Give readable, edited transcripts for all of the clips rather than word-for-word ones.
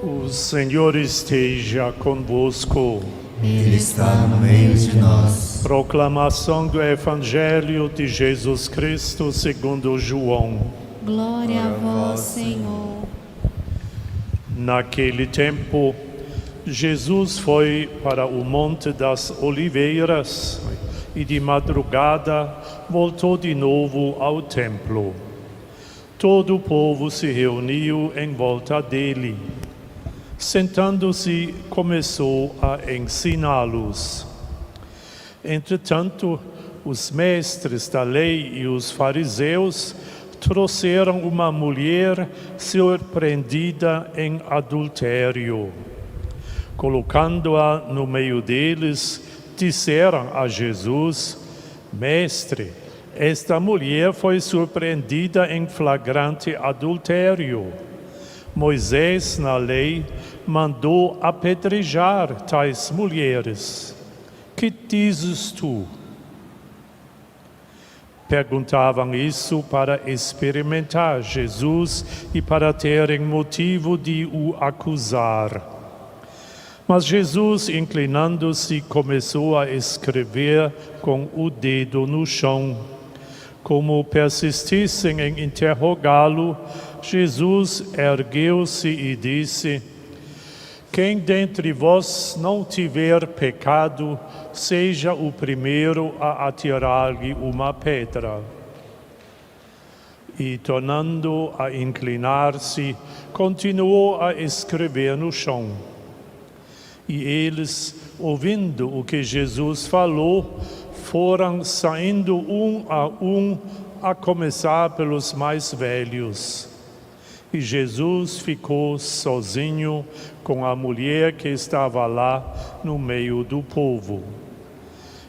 O Senhor esteja convosco. Ele está no meio de nós. Proclamação do Evangelho de Jesus Cristo segundo João. Glória a vós, Senhor. Naquele tempo, Jesus foi para o Monte das Oliveiras e de madrugada voltou de novo ao templo. Todo o povo se reuniu em volta dele. Sentando-se, começou a ensiná-los. Entretanto, os mestres da lei e os fariseus trouxeram uma mulher surpreendida em adultério. Colocando-a no meio deles, disseram a Jesus: Mestre, esta mulher foi surpreendida em flagrante adultério. Moisés, na lei, mandou apedrejar tais mulheres. Que dizes tu? Perguntavam isso para experimentar Jesus e para terem motivo de o acusar. Mas Jesus, inclinando-se, começou a escrever com o dedo no chão. Como persistissem em interrogá-lo, Jesus ergueu-se e disse: Quem dentre vós não tiver pecado, seja o primeiro a atirar-lhe uma pedra. E, tornando a inclinar-se, continuou a escrever no chão. E eles, ouvindo o que Jesus falou, foram saindo a começar pelos mais velhos. E Jesus ficou sozinho com a mulher que estava lá no meio do povo.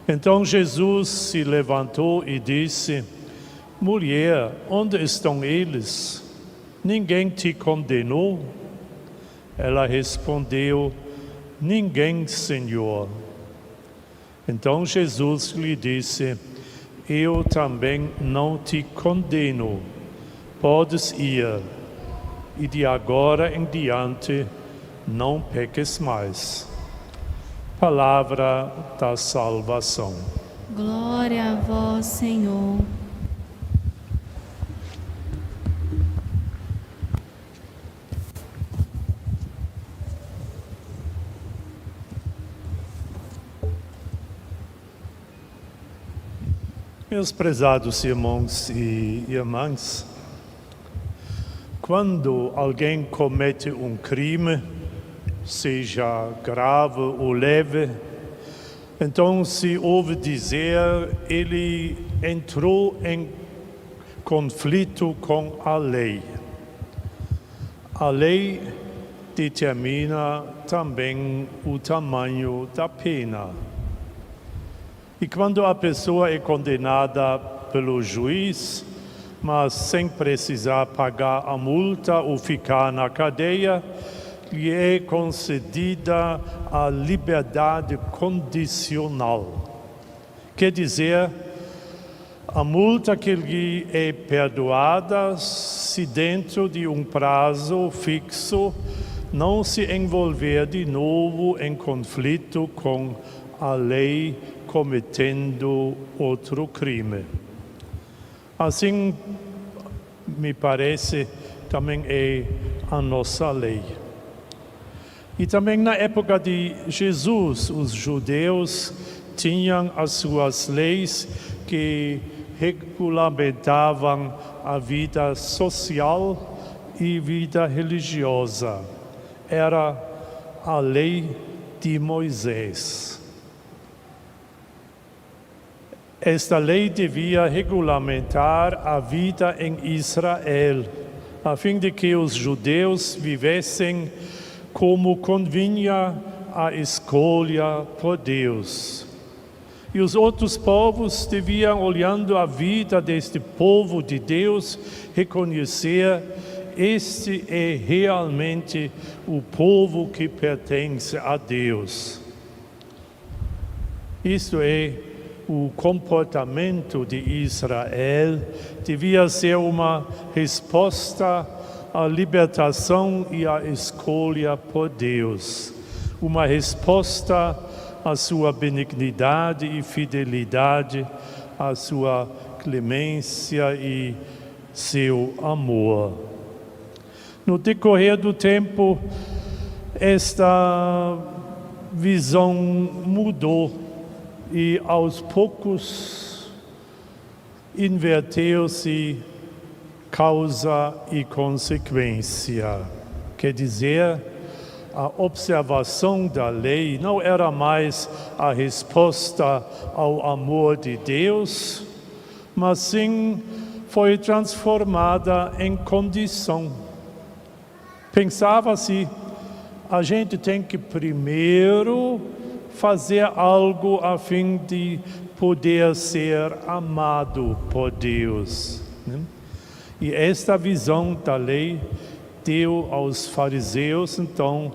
Então Jesus se levantou e disse: Mulher, onde estão eles? Ninguém te condenou? Ela respondeu: Ninguém, Senhor. Então Jesus lhe disse: Eu também não te condeno. Podes ir. E de agora em diante não peques mais. Palavra da salvação. Glória a vós, Senhor. Meus prezados irmãos e irmãs, quando alguém comete um crime, seja grave ou leve, então se ouve dizer ele entrou em conflito com a lei. A lei determina também o tamanho da pena. E quando a pessoa é condenada pelo juiz, mas sem precisar pagar a multa ou ficar na cadeia, lhe é concedida a liberdade condicional. Quer dizer, a multa que lhe é perdoada se dentro de um prazo fixo não se envolver de novo em conflito com a lei cometendo outro crime. Assim, me parece, também é a nossa lei. E também na época de Jesus, os judeus tinham as suas leis que regulamentavam a vida social e vida religiosa. Era a lei de Moisés. Esta lei devia regulamentar a vida em Israel, a fim de que os judeus vivessem como convinha a escolha por Deus. E os outros povos deviam, olhando a vida deste povo de Deus, reconhecer: este é realmente o povo que pertence a Deus. Isto é, o comportamento de Israel devia ser uma resposta a libertação e a escolha por Deus, uma resposta à sua benignidade e fidelidade, à sua clemência e seu amor. No decorrer do tempo, esta visão mudou e aos poucos inverteu-se causa e consequência. Quer dizer, a observação da lei não era mais a resposta ao amor de Deus, mas sim foi transformada em condição. Pensava-se, a gente tem que primeiro fazer algo a fim de poder ser amado por Deus, né? E esta visão da lei deu aos fariseus, então,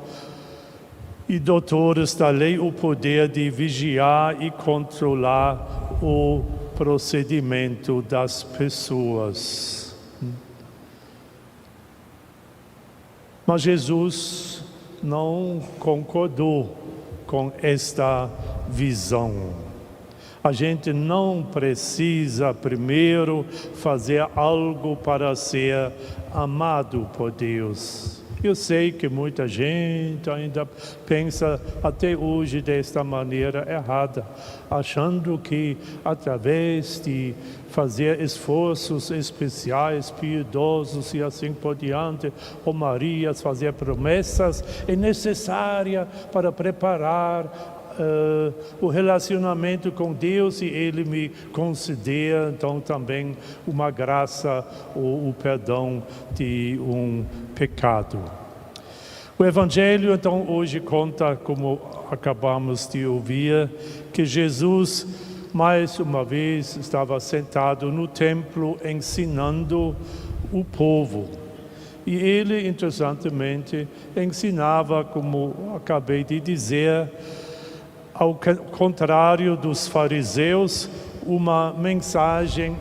e doutores da lei, o poder de vigiar e controlar o procedimento das pessoas. Mas Jesus não concordou com esta visão. A gente não precisa primeiro fazer algo para ser amado por Deus. Eu sei que muita gente ainda pensa até hoje desta maneira errada, achando que através de fazer esforços especiais, piedosos e assim por diante, romarias, fazer promessas, é necessária para preparar o relacionamento com Deus e Ele me conceder, então, também uma graça ou o perdão de um pecado. O Evangelho, então, hoje conta, como acabamos de ouvir, que Jesus, mais uma vez, estava sentado no templo ensinando o povo. E ele, interessantemente, ensinava, como acabei de dizer, ao contrário dos fariseus, uma mensagem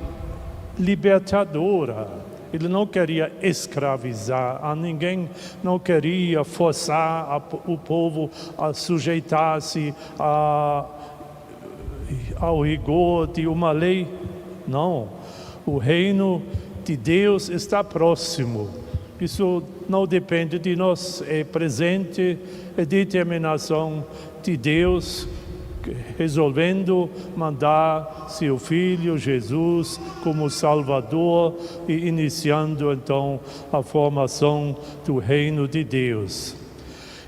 libertadora. Ele não queria escravizar a ninguém, não queria forçar o povo a sujeitar-se ao rigor de uma lei. Não, o reino de Deus está próximo. Isso não depende de nós, é presente, é determinação de Deus, resolvendo mandar seu Filho Jesus como Salvador e iniciando então a formação do reino de Deus.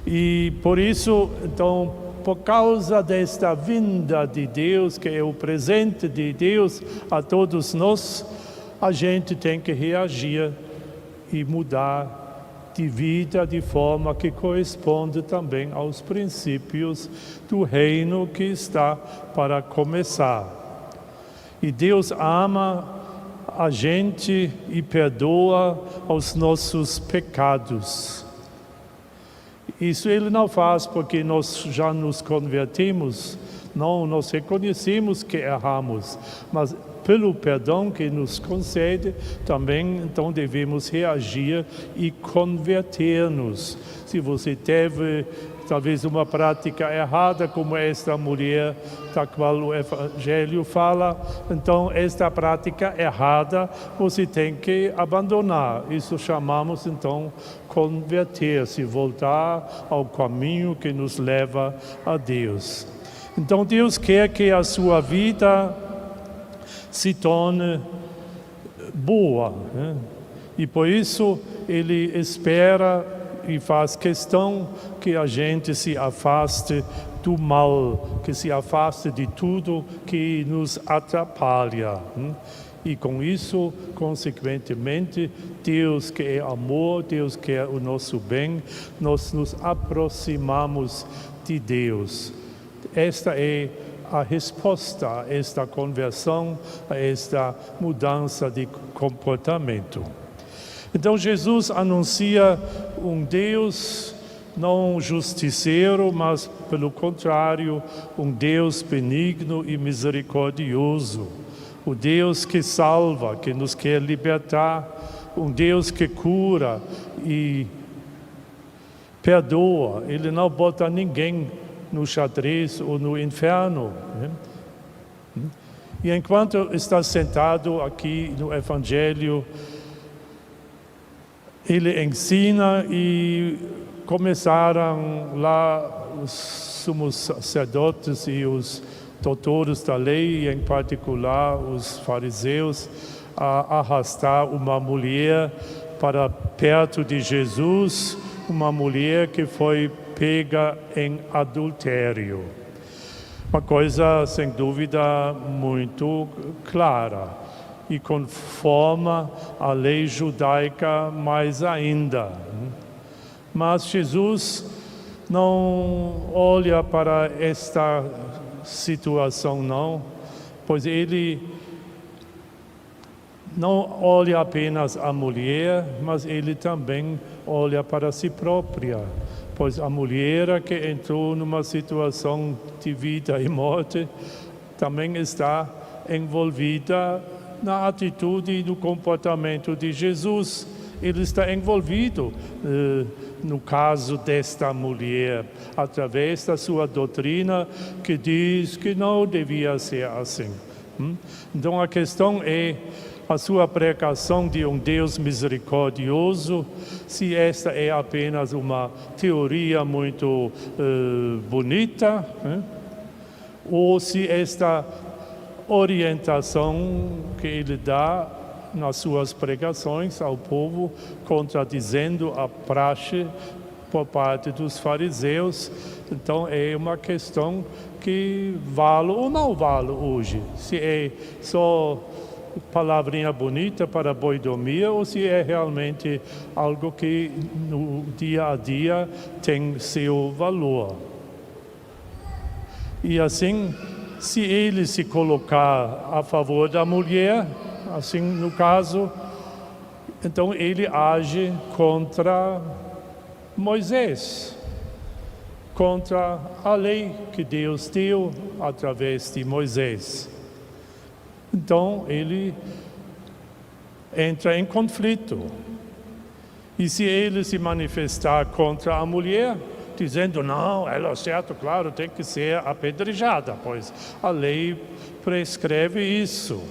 E por isso, então, por causa desta vinda de Deus, que é o presente de Deus a todos nós, a gente tem que reagir e mudar de vida de forma que corresponde também aos princípios do reino que está para começar. E Deus ama a gente e perdoa os nossos pecados. Isso Ele não faz porque nós já nos convertimos, não, nós reconhecemos que erramos, mas pelo perdão que nos concede, também então devemos reagir e converter-nos. Se você teve talvez uma prática errada, como esta mulher da qual o Evangelho fala, então esta prática errada você tem que abandonar. Isso chamamos então converter-se, voltar ao caminho que nos leva a Deus. Então Deus quer que a sua vida se torne boa, né? E por isso Ele espera e faz questão que a gente se afaste do mal, que se afaste de tudo que nos atrapalha, né? E com isso, consequentemente, Deus que é amor, Deus quer o nosso bem, nós nos aproximamos de Deus. Esta é a resposta a esta conversão, a esta mudança de comportamento. Então Jesus anuncia um Deus não justiceiro, mas pelo contrário, um Deus benigno e misericordioso. O Deus que salva, que nos quer libertar, um Deus que cura e perdoa. Ele não bota ninguém no xadrez ou no inferno, né? E enquanto está sentado aqui no Evangelho, ele ensina e começaram lá os sumos sacerdotes e os doutores da lei, em particular os fariseus, a arrastar uma mulher para perto de Jesus, uma mulher que foi pega em adultério. Uma coisa, sem dúvida, muito clara e conforma a lei judaica mais ainda. Mas Jesus não olha para esta situação, não, pois ele não olha apenas a mulher, mas ele também olha para si própria. Pois a mulher que entrou numa situação de vida e morte também está envolvida na atitude e no comportamento de Jesus. Ele está envolvido no caso desta mulher, através da sua doutrina que diz que não devia ser assim. Então a questão é a sua pregação de um Deus misericordioso, se esta é apenas uma teoria muito bonita, ou se esta orientação que ele dá nas suas pregações ao povo, contradizendo a praxe por parte dos fariseus. Então é uma questão que vale ou não vale hoje, se é só palavrinha bonita para boi dormir ou se é realmente algo que no dia a dia tem seu valor. E assim, se ele se colocar a favor da mulher, assim no caso, então ele age contra Moisés, contra a lei que Deus deu através de Moisés. Então ele entra em conflito. E se ele se manifestar contra a mulher, dizendo, não, ela é certo, claro, tem que ser apedrejada, pois a lei prescreve isso.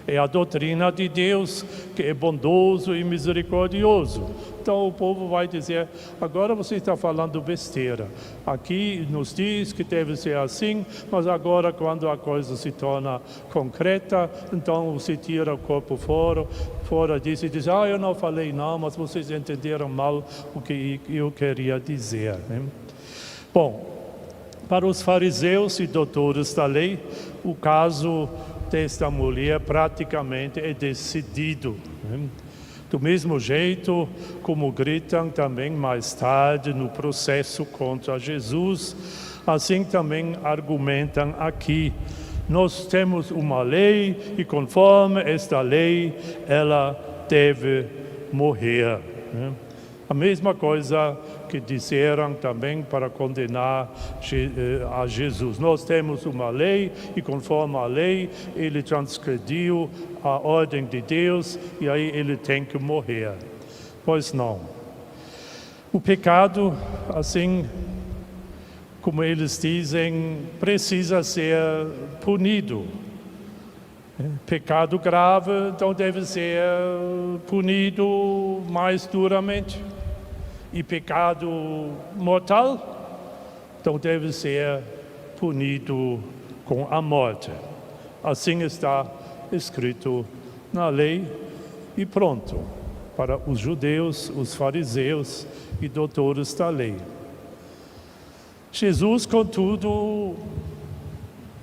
É a doutrina de Deus, que é bondoso e misericordioso. Então o povo vai dizer, agora você está falando besteira. Aqui nos diz que deve ser assim, mas agora quando a coisa se torna concreta, então você tira o corpo fora disso e diz, eu não falei não, mas vocês entenderam mal o que eu queria dizer. Né? Bom, para os fariseus e doutores da lei, o caso desta mulher praticamente é decidido. Né? Do mesmo jeito como gritam também mais tarde no processo contra Jesus, assim também argumentam aqui. Nós temos uma lei e conforme esta lei, ela deve morrer. Né? A mesma coisa que disseram também para condenar a Jesus. Nós temos uma lei e conforme a lei, ele transgrediu a ordem de Deus e aí ele tem que morrer. Pois não. O pecado, assim como eles dizem, precisa ser punido. Pecado grave, então deve ser punido mais duramente. E pecado mortal, então deve ser punido com a morte. Assim está escrito na lei e pronto, para os judeus, os fariseus e doutores da lei. Jesus, contudo,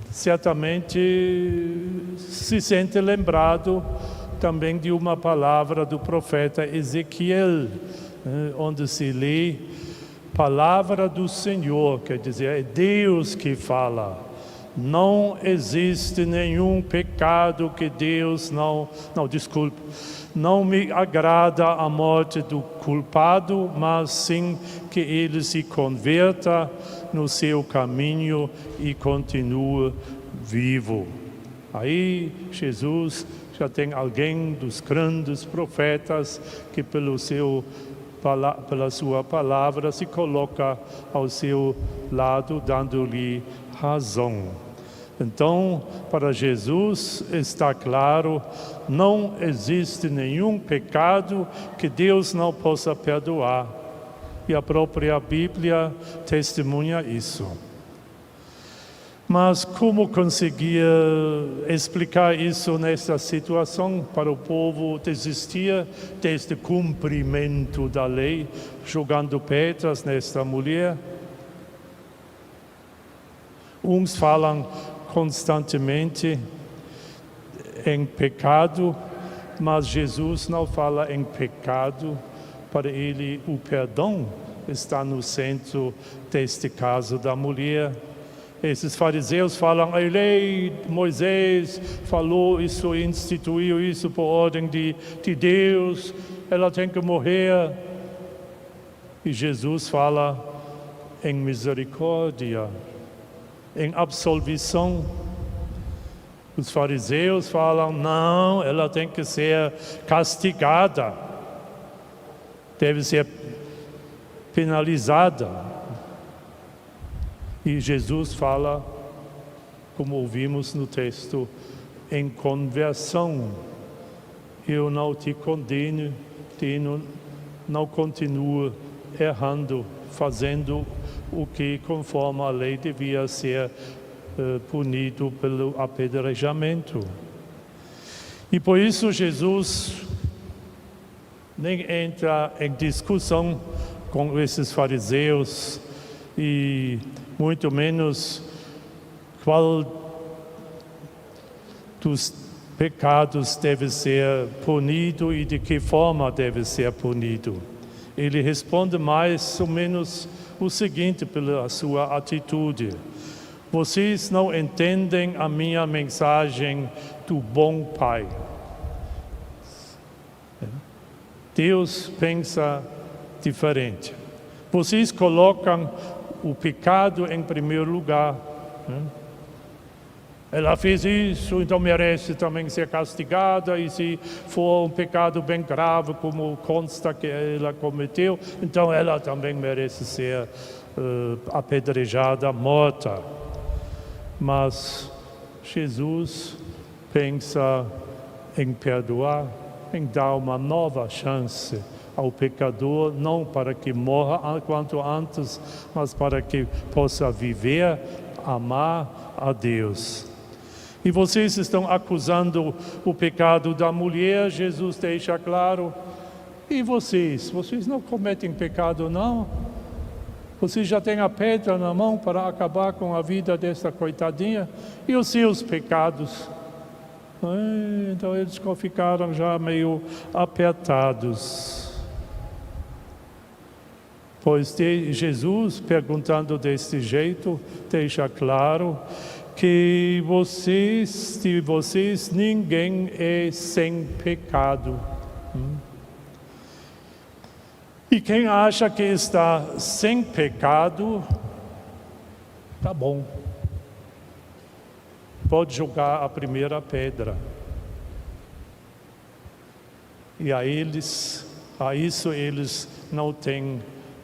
certamente se sente lembrado também de uma palavra do profeta Ezequiel, onde se lê palavra do Senhor, quer dizer, é Deus que fala. Não existe nenhum pecado que Deus não me agrada a morte do culpado, mas sim que ele se converta no seu caminho e continue vivo. Aí Jesus já tem alguém dos grandes profetas que pela sua palavra se coloca ao seu lado, dando-lhe razão. Então, para Jesus está claro, não existe nenhum pecado que Deus não possa perdoar. E a própria Bíblia testemunha isso. Mas como conseguir explicar isso nesta situação para o povo desistir deste cumprimento da lei, jogando pedras nesta mulher? Uns falam constantemente em pecado, mas Jesus não fala em pecado. Para ele, o perdão está no centro deste caso da mulher. Esses fariseus falam, a lei, Moisés falou isso, instituiu isso por ordem de Deus, ela tem que morrer. E Jesus fala em misericórdia, em absolvição. Os fariseus falam, não, ela tem que ser castigada, deve ser penalizada. E Jesus fala, como ouvimos no texto, em conversão. Eu não te condeno, não continue errando, fazendo o que conforme a lei devia ser punido pelo apedrejamento. E por isso Jesus nem entra em discussão com esses fariseus e muito menos qual dos pecados deve ser punido e de que forma deve ser punido. Ele responde mais ou menos o seguinte pela sua atitude: vocês não entendem a minha mensagem do bom Pai. Deus pensa diferente. Vocês colocam o pecado em primeiro lugar. Ela fez isso, então merece também ser castigada, e se for um pecado bem grave, como consta que ela cometeu, então ela também merece ser apedrejada, morta. Mas Jesus pensa em perdoar, em dar uma nova chance ao pecador, não para que morra quanto antes, mas para que possa viver, amar a Deus. E vocês estão acusando o pecado da mulher, Jesus deixa claro. E vocês não cometem pecado, não? Vocês já têm a pedra na mão para acabar com a vida dessa coitadinha? E os seus pecados? Então eles ficaram já meio apertados. Pois Jesus, perguntando deste jeito, deixa claro que de vocês ninguém é sem pecado. E quem acha que está sem pecado, tá bom. Pode jogar a primeira pedra. E a isso eles não têm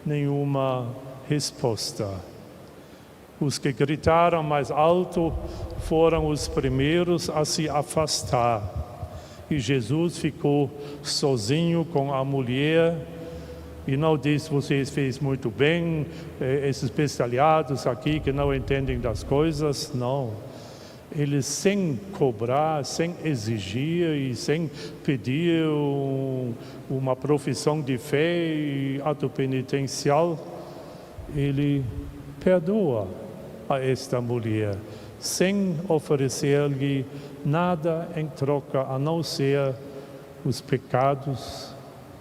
nenhuma resposta. Os que gritaram mais alto foram os primeiros a se afastar. E Jesus ficou sozinho com a mulher e não disse, vocês fez muito bem, esses especializados aqui que não entendem das coisas. Não. Ele, sem cobrar, sem exigir e sem pedir uma profissão de fé e ato penitencial, ele perdoa a esta mulher, sem oferecer-lhe nada em troca, a não ser os pecados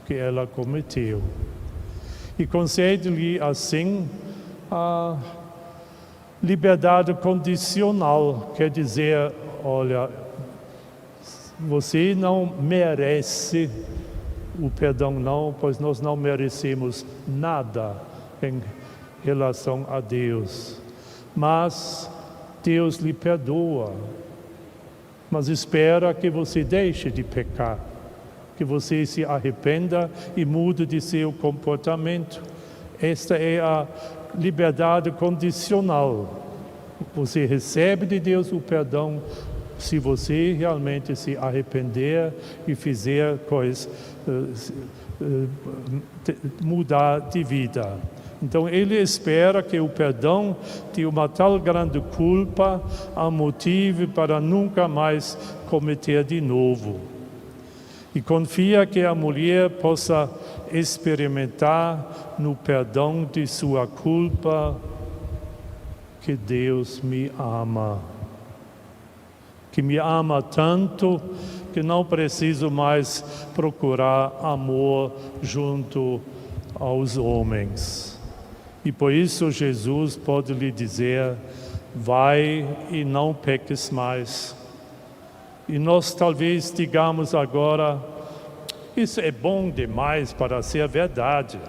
que ela cometeu. E concede-lhe assim a liberdade condicional, quer dizer, olha, você não merece o perdão não, pois nós não merecemos nada em relação a Deus. Mas Deus lhe perdoa. mas espera que você deixe de pecar, que você se arrependa e mude de seu comportamento. Esta é a liberdade condicional. Você recebe de Deus o perdão se você realmente se arrepender e fizer coisas, mudar de vida. Então ele espera que o perdão de uma tal grande culpa a motive para nunca mais cometer de novo. E confia que a mulher possa experimentar no perdão de sua culpa que Deus me ama. Que me ama tanto que não preciso mais procurar amor junto aos homens. E por isso Jesus pode lhe dizer, vai e não peques mais. E nós talvez digamos agora, isso é bom demais para ser verdade.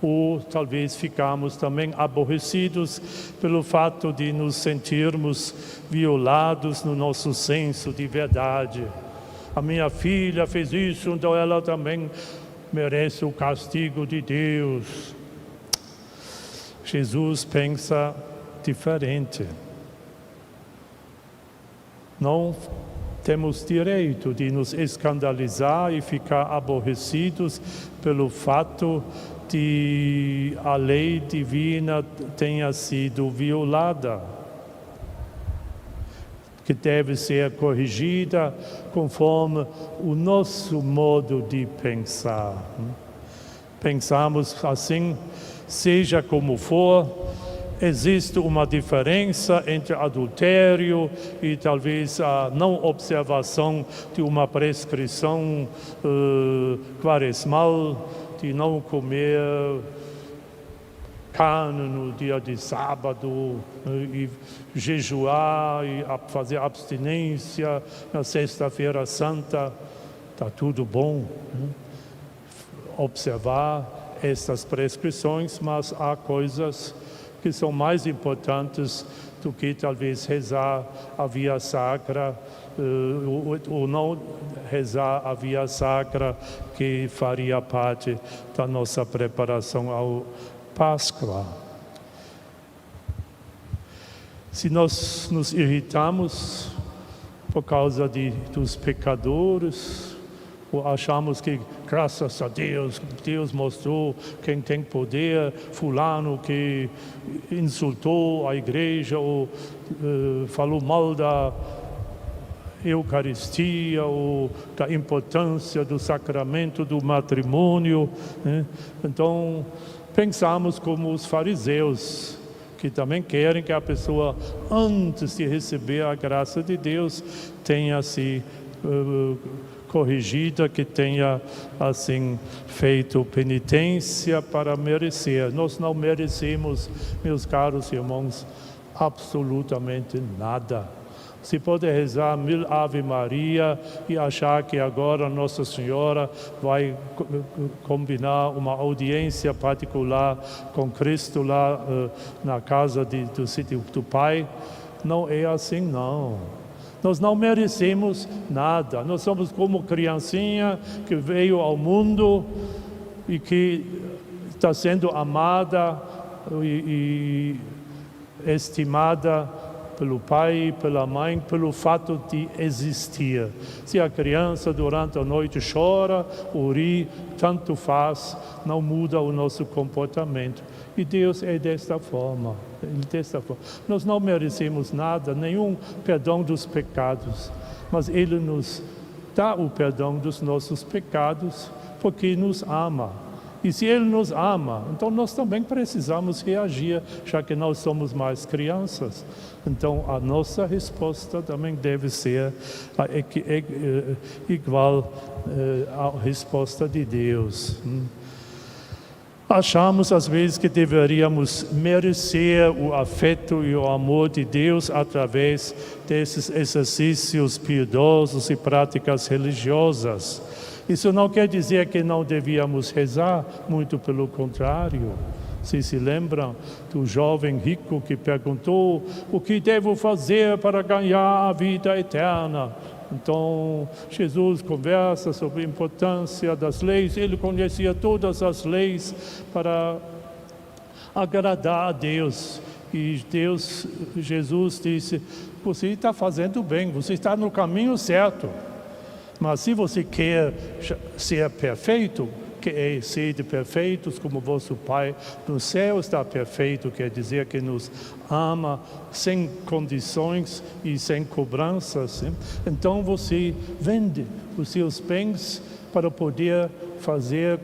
Ou talvez ficamos também aborrecidos pelo fato de nos sentirmos violados no nosso senso de verdade. A minha filha fez isso, então ela também merece o castigo de Deus. Jesus pensa diferente. Não temos direito de nos escandalizar e ficar aborrecidos pelo fato de a lei divina tenha sido violada, que deve ser corrigida conforme o nosso modo de pensar. Pensamos assim, seja como for, existe uma diferença entre adultério e talvez a não observação de uma prescrição quaresmal, de não comer carne no dia de sábado e jejuar e fazer abstinência na sexta-feira santa. Está tudo bom, né? Observar estas prescrições, mas há coisas que são mais importantes do que talvez rezar a via sacra ou não rezar a via sacra que faria parte da nossa preparação ao Páscoa. Se nós nos irritamos por causa dos pecadores, ou achamos que, graças a Deus, Deus mostrou quem tem poder, fulano que insultou a igreja ou falou mal da Eucaristia ou da importância do sacramento do matrimônio, né? Então, pensamos como os fariseus, que também querem que a pessoa, antes de receber a graça de Deus, tenha se corrigida, que tenha assim feito penitência para merecer. Nós não merecemos, meus caros irmãos, absolutamente nada. Se pode rezar 1000 Ave Maria e achar que agora Nossa Senhora vai combinar uma audiência particular com Cristo lá na casa do sítio do Pai, não é assim não. Nós não merecemos nada. Nós somos como criancinha que veio ao mundo e que está sendo amada e estimada pelo pai e pela mãe, pelo fato de existir. Se a criança durante a noite chora ou ri, tanto faz, não muda o nosso comportamento. E Deus é desta forma. Nós não merecemos nada, nenhum perdão dos pecados, mas Ele nos dá o perdão dos nossos pecados, porque nos ama. E se Ele nos ama, então nós também precisamos reagir, já que nós somos mais crianças. Então a nossa resposta também deve ser igual à resposta de Deus. Achamos às vezes que deveríamos merecer o afeto e o amor de Deus através desses exercícios piedosos e práticas religiosas. Isso não quer dizer que não devíamos rezar, muito pelo contrário. Vocês se lembram do jovem rico que perguntou: o que devo fazer para ganhar a vida eterna? Então, Jesus conversa sobre a importância das leis. Ele conhecia todas as leis para agradar a Deus. E Jesus disse: você está fazendo bem, você está no caminho certo. Mas se você quer ser perfeito, que é ser de perfeitos como vosso Pai no céu está perfeito, quer dizer que nos ama sem condições e sem cobranças. Então você vende os seus bens para poder fazer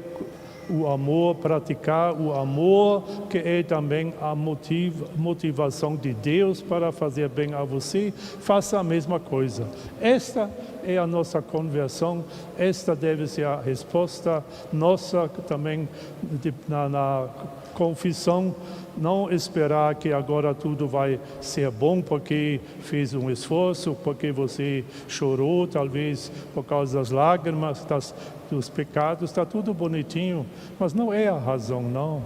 o amor, praticar o amor, que é também a motivação de Deus para fazer bem a você. Faça a mesma coisa. Esta é a nossa conversão, esta deve ser a resposta nossa também na confissão. Não esperar que agora tudo vai ser bom porque fez um esforço, porque você chorou, talvez por causa das lágrimas, dos pecados, está tudo bonitinho, mas não é a razão, não.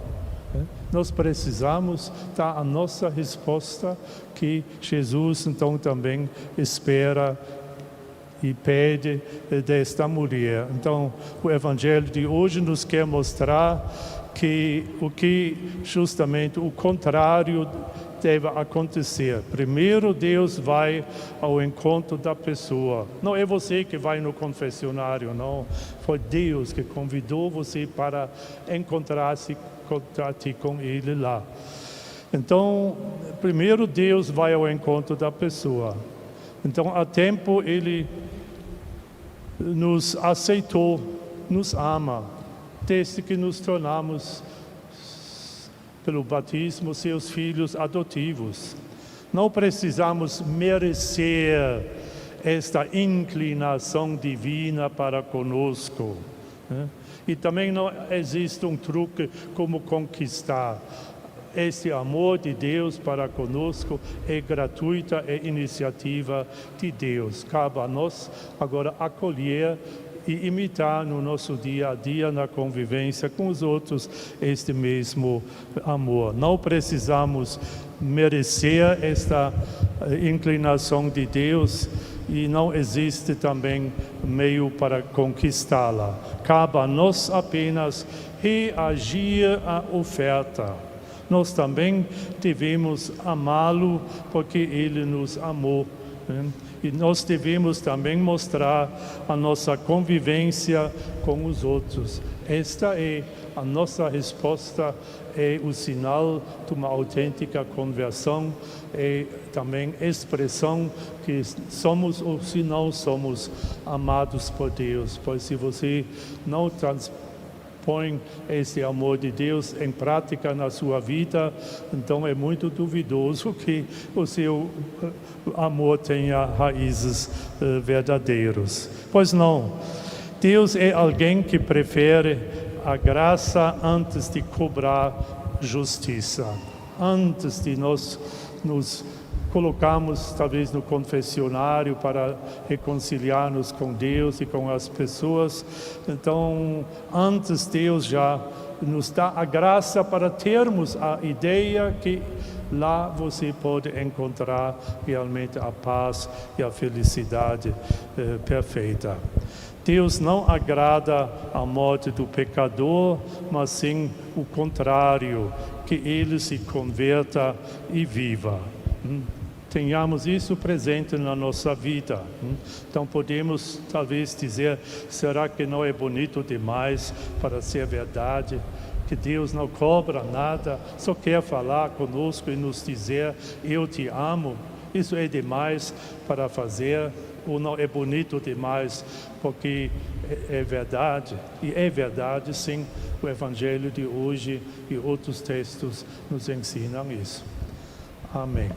Nós precisamos dar a nossa resposta que Jesus então também espera e pede desta mulher. Então, o Evangelho de hoje nos quer mostrar que justamente o contrário deve acontecer. Primeiro Deus vai ao encontro da pessoa. Não é você que vai no confessionário, não. Foi Deus que convidou você para encontrar-se com Ele lá. Então, primeiro Deus vai ao encontro da pessoa. Então, há tempo Ele nos aceitou, nos ama, desde que nos tornamos, pelo batismo, seus filhos adotivos. Não precisamos merecer esta inclinação divina para conosco. E também não existe um truque como conquistar. Este amor de Deus para conosco é gratuita, é iniciativa de Deus. Cabe a nós agora acolher e imitar no nosso dia a dia, na convivência com os outros, este mesmo amor. Não precisamos merecer esta inclinação de Deus e não existe também meio para conquistá-la. Cabe a nós apenas reagir à oferta. Nós também devemos amá-lo porque Ele nos amou. E nós devemos também mostrar a nossa convivência com os outros. Esta é a nossa resposta, é o sinal de uma autêntica conversão, é também expressão que somos ou se não somos amados por Deus. Pois se você não põe esse amor de Deus em prática na sua vida, então é muito duvidoso que o seu amor tenha raízes verdadeiras. Pois não, Deus é alguém que prefere a graça antes de cobrar justiça. Antes de nós nos colocamos talvez no confessionário para reconciliar-nos com Deus e com as pessoas. Então, antes Deus já nos dá a graça para termos a ideia que lá você pode encontrar realmente a paz e a felicidade perfeita. Deus não agrada a morte do pecador, mas sim o contrário, que ele se converta e viva. Tenhamos isso presente na nossa vida. Então podemos talvez dizer, será que não é bonito demais para ser verdade? Que Deus não cobra nada, só quer falar conosco e nos dizer, eu te amo. Isso é demais para fazer ou não é bonito demais porque é verdade? E é verdade, sim, o Evangelho de hoje e outros textos nos ensinam isso. Amém.